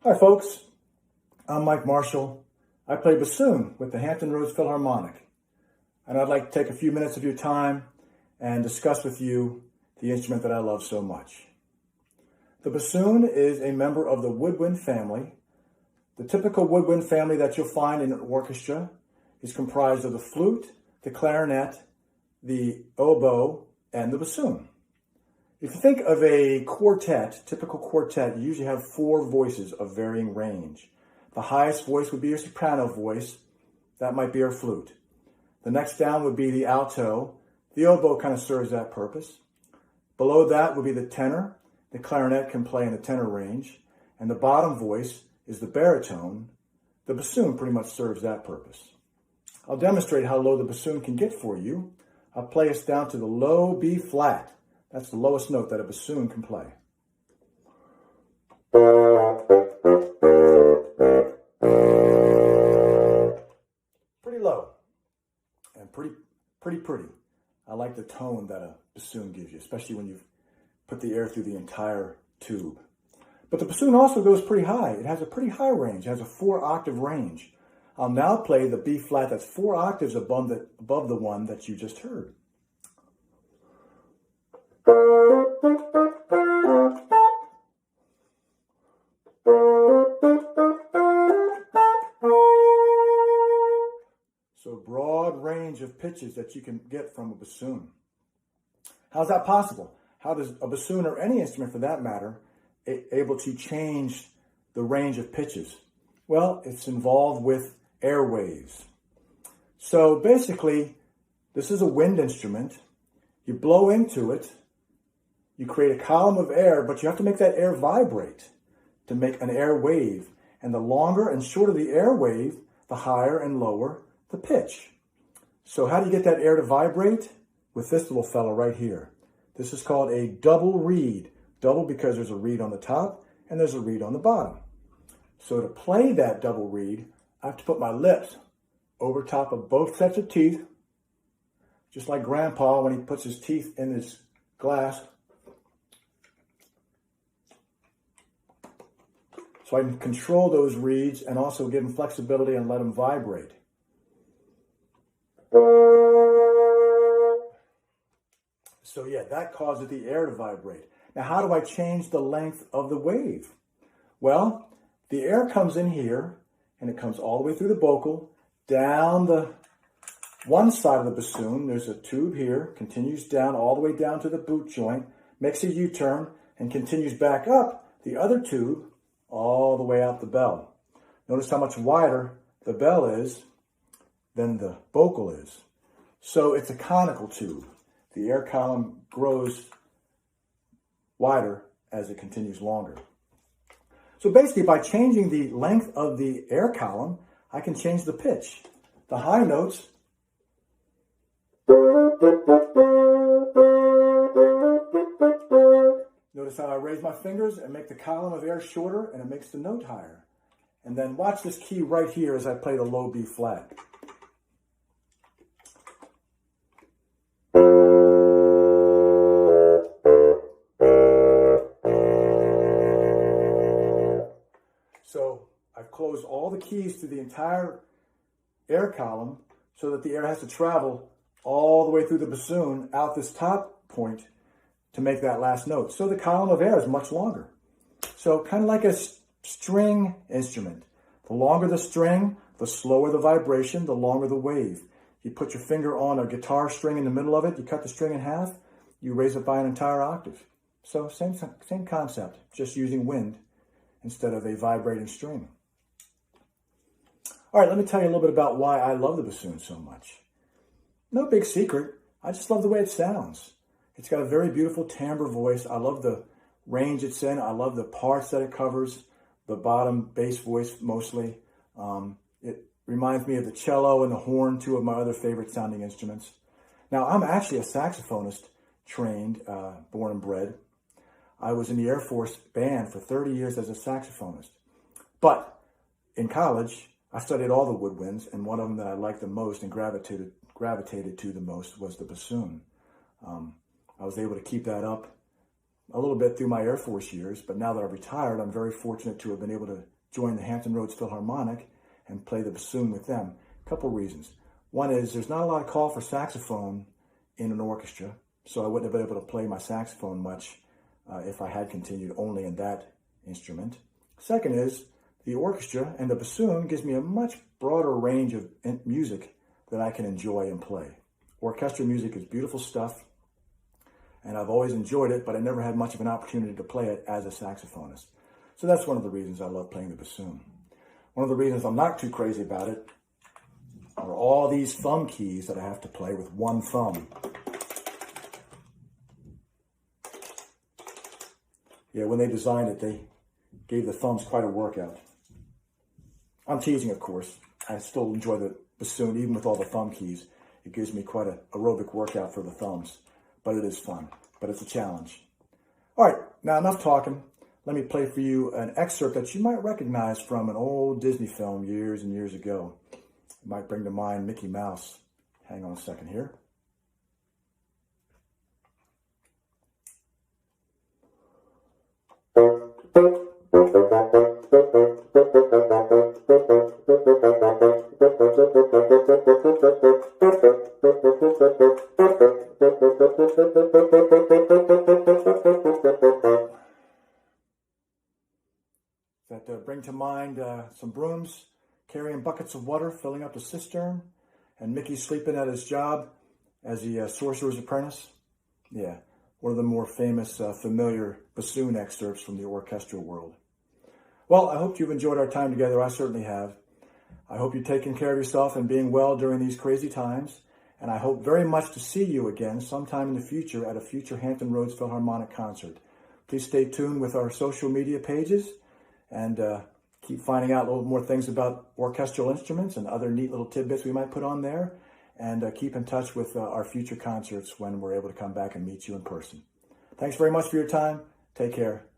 Hi folks, I'm Mike Marshall. I play bassoon with the Hampton Roads Philharmonic, and I'd like to take a few minutes of your time and discuss with you the instrument that I love so much. The bassoon is a member of the woodwind family. The typical woodwind family that you'll find in an orchestra is comprised of the flute, the clarinet, the oboe, and the bassoon. If you think of a quartet, typical quartet, you usually have four voices of varying range. The highest voice would be your soprano voice. That might be our flute. The next down would be the alto. The oboe kind of serves that purpose. Below that would be the tenor. The clarinet can play in the tenor range. And the bottom voice is the baritone. The bassoon pretty much serves that purpose. I'll demonstrate how low the bassoon can get for you. I'll play us down to the low B flat. That's the lowest note that a bassoon can play. Pretty low and pretty. I like the tone that a bassoon gives you, especially when you put the air through the entire tube. But the bassoon also goes pretty high. It has a pretty high range. It has a 4-octave range. I'll now play the B flat that's 4 octaves above the one that you just heard. So broad range of pitches that you can get from a bassoon. How's that possible? How does a bassoon, or any instrument for that matter, able to change the range of pitches? Well, it's involved with air waves. So basically, this is a wind instrument. You blow into it, you create a column of air, but you have to make that air vibrate to make an air wave. And the longer and shorter the air wave, the higher and lower the pitch. So how do you get that air to vibrate? With this little fella right here. This is called a double reed. Double because there's a reed on the top and there's a reed on the bottom. So to play that double reed, I have to put my lips over top of both sets of teeth, just like Grandpa when he puts his teeth in his glass. So I can control those reeds and also give them flexibility and let them vibrate. So yeah, that causes the air to vibrate. Now, how do I change the length of the wave? Well, the air comes in here and it comes all the way through the vocal, down the one side of the bassoon. There's a tube here, continues down all the way down to the boot joint, makes a U-turn and continues back up the other tube all the way out the bell. Notice how much wider the bell is than the vocal is. So it's a conical tube. The air column grows wider as it continues longer. So basically, by changing the length of the air column, I can change the pitch. The high notes notice how I raise my fingers and make the column of air shorter, and it makes the note higher. And then watch this key right here as I play the low B flat. So I've closed all the keys to the entire air column so that the air has to travel all the way through the bassoon out this top point to make that last note. So the column of air is much longer. So kind of like a string instrument. The longer the string, the slower the vibration, the longer the wave. You put your finger on a guitar string in the middle of it, you cut the string in half, you raise it by an entire octave. So same concept, just using wind instead of a vibrating string. All right, let me tell you a little bit about why I love the bassoon so much. No big secret, I just love the way it sounds. It's got a very beautiful timbre voice. I love the range it's in. I love the parts that it covers, the bottom bass voice mostly. It reminds me of the cello and the horn, two of my other favorite sounding instruments. Now, I'm actually a saxophonist trained, born and bred. I was in the Air Force band for 30 years as a saxophonist. But in college, I studied all the woodwinds, and one of them that I liked the most and gravitated to the most was the bassoon. I was able to keep that up a little bit through my Air Force years, but now that I've retired, I'm very fortunate to have been able to join the Hampton Roads Philharmonic and play the bassoon with them. A couple reasons. One is there's not a lot of call for saxophone in an orchestra, so I wouldn't have been able to play my saxophone much if I had continued only in that instrument. Second is the orchestra and the bassoon gives me a much broader range of music that I can enjoy and play. Orchestral music is beautiful stuff, and I've always enjoyed it, but I never had much of an opportunity to play it as a saxophonist. So that's one of the reasons I love playing the bassoon. One of the reasons I'm not too crazy about it are all these thumb keys that I have to play with one thumb. Yeah, when they designed it, they gave the thumbs quite a workout. I'm teasing, of course. I still enjoy the bassoon, even with all the thumb keys. It gives me quite an aerobic workout for the thumbs, but it is fun, but it's a challenge. All right, now enough talking. Let me play for you an excerpt that you might recognize from an old Disney film years and years ago. It might bring to mind Mickey Mouse. Hang on a second here. That bring to mind some brooms carrying buckets of water, filling up the cistern, and Mickey sleeping at his job as the sorcerer's apprentice. Yeah, one of the more famous, familiar bassoon excerpts from the orchestral world. Well, I hope you've enjoyed our time together. I certainly have. I hope you're taking care of yourself and being well during these crazy times. And I hope very much to see you again sometime in the future at a future Hampton Roads Philharmonic concert. Please stay tuned with our social media pages and keep finding out a little more things about orchestral instruments and other neat little tidbits we might put on there. And keep in touch with our future concerts when we're able to come back and meet you in person. Thanks very much for your time. Take care.